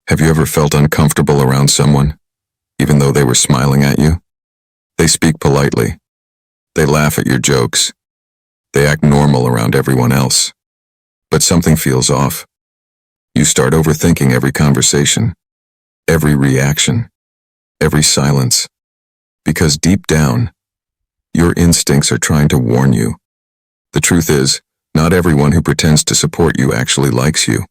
Have you ever felt uncomfortable around someone, even though they were smiling at you? They speak politely. They laugh at your jokes. They act normal around everyone else. But something feels off. You start overthinking every conversation, every reaction, every silence. Because deep down, your instincts are trying to warn you. The truth is, not everyone who pretends to support you actually likes you.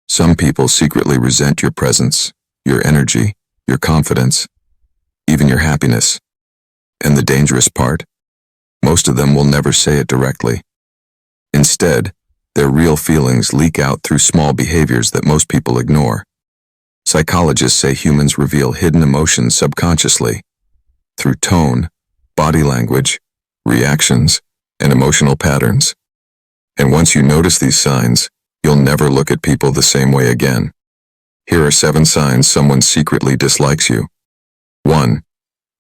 Some people secretly resent your presence, your energy, your confidence, even your happiness. And the dangerous part? Most of them will never say it directly. Instead, their real feelings leak out through small behaviors that most people ignore. Psychologists say humans reveal hidden emotions subconsciously, through tone, body language, reactions, and emotional patterns. And once you notice these signs, you'll never look at people the same way again. Here are 7 signs someone secretly dislikes you. 1.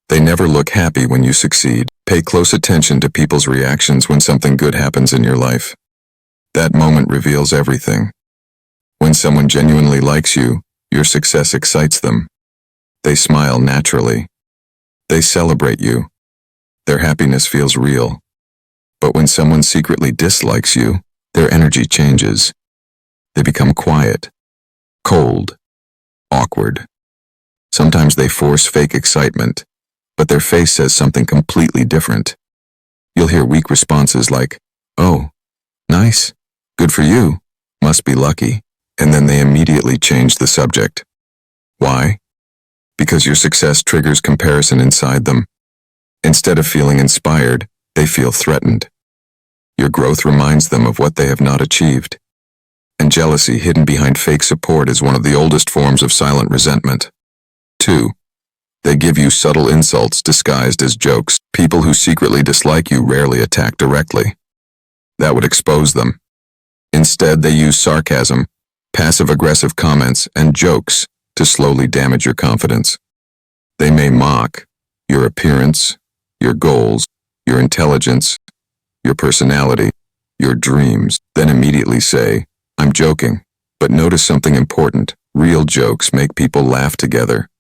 They never look happy when you succeed. Pay close attention to people's reactions when something good happens in your life. That moment reveals everything. When someone genuinely likes you, your success excites them. They smile naturally. They celebrate you. Their happiness feels real. But when someone secretly dislikes you, their energy changes. They become quiet, cold, awkward. Sometimes they force fake excitement, but their face says something completely different. You'll hear weak responses like, "Oh, nice, good for you, must be lucky," and then they immediately change the subject. Why? Because your success triggers comparison inside them. Instead of feeling inspired, they feel threatened. Your growth reminds them of what they have not achieved. And jealousy hidden behind fake support is one of the oldest forms of silent resentment. 2. They give you subtle insults disguised as jokes. People who secretly dislike you rarely attack directly. That would expose them. Instead, they use sarcasm, passive-aggressive comments, and jokes to slowly damage your confidence. They may mock your appearance, your goals, your intelligence, your personality, your dreams, then immediately say, "I'm joking." But notice something important. Real jokes make people laugh together.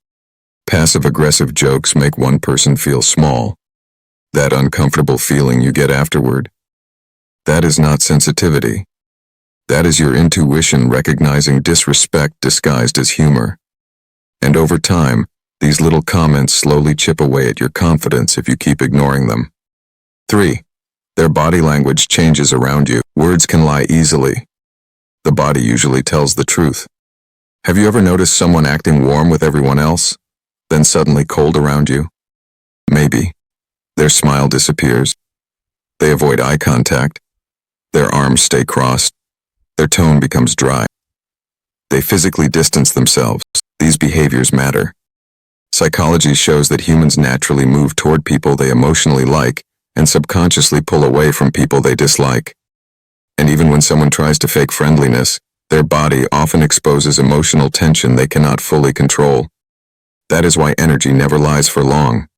Passive-aggressive jokes make one person feel small. That uncomfortable feeling you get afterward. That is not sensitivity. That is your intuition recognizing disrespect disguised as humor. And over time, these little comments slowly chip away at your confidence if you keep ignoring them. 3. Their body language changes around you. Words can lie easily. The body usually tells the truth. Have you ever noticed someone acting warm with everyone else, then suddenly cold around you? Maybe. Their smile disappears. They avoid eye contact. Their arms stay crossed. Their tone becomes dry. They physically distance themselves. These behaviors matter. Psychology shows that humans naturally move toward people they emotionally like and subconsciously pull away from people they dislike. And even when someone tries to fake friendliness, their body often exposes emotional tension they cannot fully control. That is why energy never lies for long.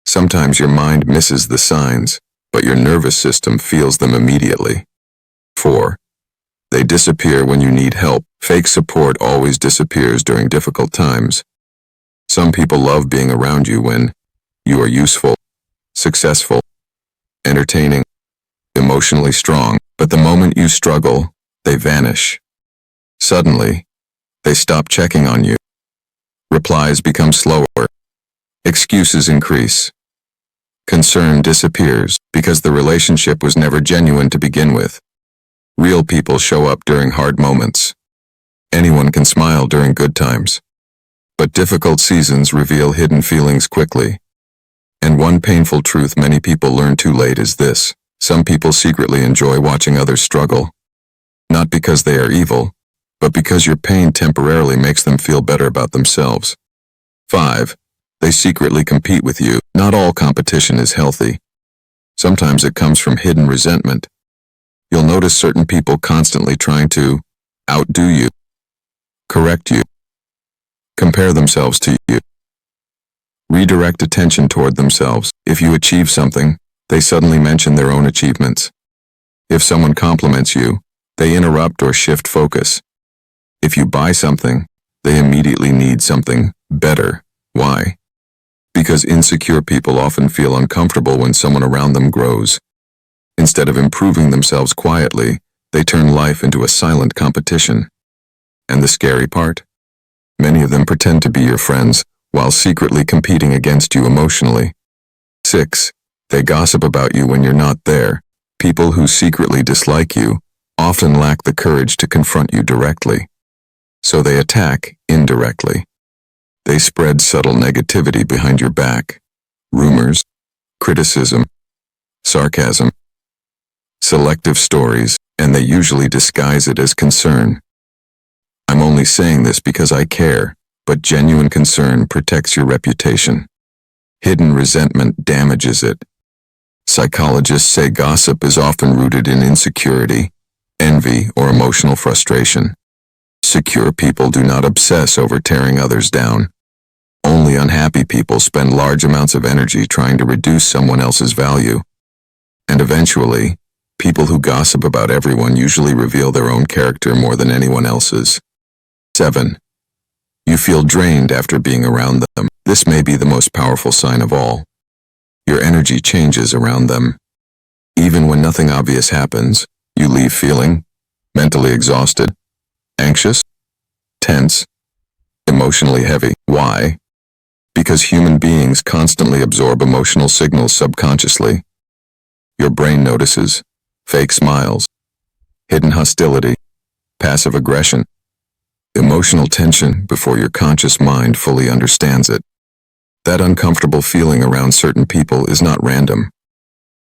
Sometimes your mind misses the signs, but your nervous system feels them immediately. 4. They disappear when you need help. Fake support always disappears during difficult times. Some people love being around you when you are useful, successful, entertaining, emotionally strong, but the moment you struggle, they vanish. Suddenly, they stop checking on you. Replies become slower. Excuses increase. Concern disappears because the relationship was never genuine to begin with. Real people show up during hard moments. Anyone can smile during good times. But difficult seasons reveal hidden feelings quickly. And one painful truth many people learn too late is this: some people secretly enjoy watching others struggle. Not because they are evil, but because your pain temporarily makes them feel better about themselves. 5. They secretly compete with you. Not all competition is healthy. Sometimes it comes from hidden resentment. You'll notice certain people constantly trying to outdo you, correct you, compare themselves to you, redirect attention toward themselves. If you achieve something, they suddenly mention their own achievements. If someone compliments you, they interrupt or shift focus. If you buy something, They immediately need something better. Why? Because insecure people often feel uncomfortable when someone around them grows. Instead of improving themselves quietly, they turn life into a silent competition. And the scary part? Many of them pretend to be your friends while secretly competing against you emotionally. 6. They gossip about you when you're not there. People who secretly dislike you often lack the courage to confront you directly. So they attack indirectly. They spread subtle negativity behind your back. Rumors, criticism, sarcasm, selective stories, and they usually disguise it as concern. I'm only saying this because I care, but genuine concern protects your reputation. Hidden resentment damages it. Psychologists say gossip is often rooted in insecurity, envy, or emotional frustration. Secure people do not obsess over tearing others down. Only unhappy people spend large amounts of energy trying to reduce someone else's value. And eventually, people who gossip about everyone usually reveal their own character more than anyone else's. 7. You feel drained after being around them. This may be the most powerful sign of all. Your energy changes around them. Even when nothing obvious happens, you leave feeling mentally exhausted, anxious, tense, emotionally heavy. Why? Because human beings constantly absorb emotional signals subconsciously. Your brain notices fake smiles, hidden hostility, passive aggression, emotional tension before your conscious mind fully understands it. That uncomfortable feeling around certain people is not random.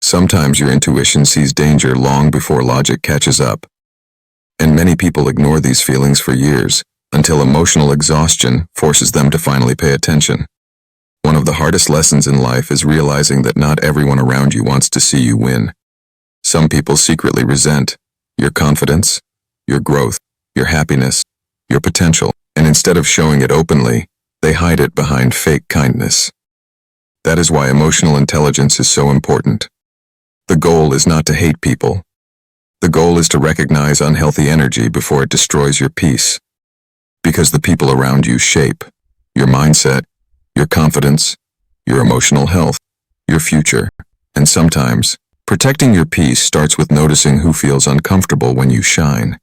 Sometimes your intuition sees danger long before logic catches up. And many people ignore these feelings for years, until emotional exhaustion forces them to finally pay attention. One of the hardest lessons in life is realizing that not everyone around you wants to see you win. Some people secretly resent your confidence, your growth, your happiness, your potential, and instead of showing it openly, they hide it behind fake kindness. That is why emotional intelligence is so important. The goal is not to hate people. The goal is to recognize unhealthy energy before it destroys your peace. Because the people around you shape your mindset, your confidence, your emotional health, your future, and sometimes, protecting your peace starts with noticing who feels uncomfortable when you shine.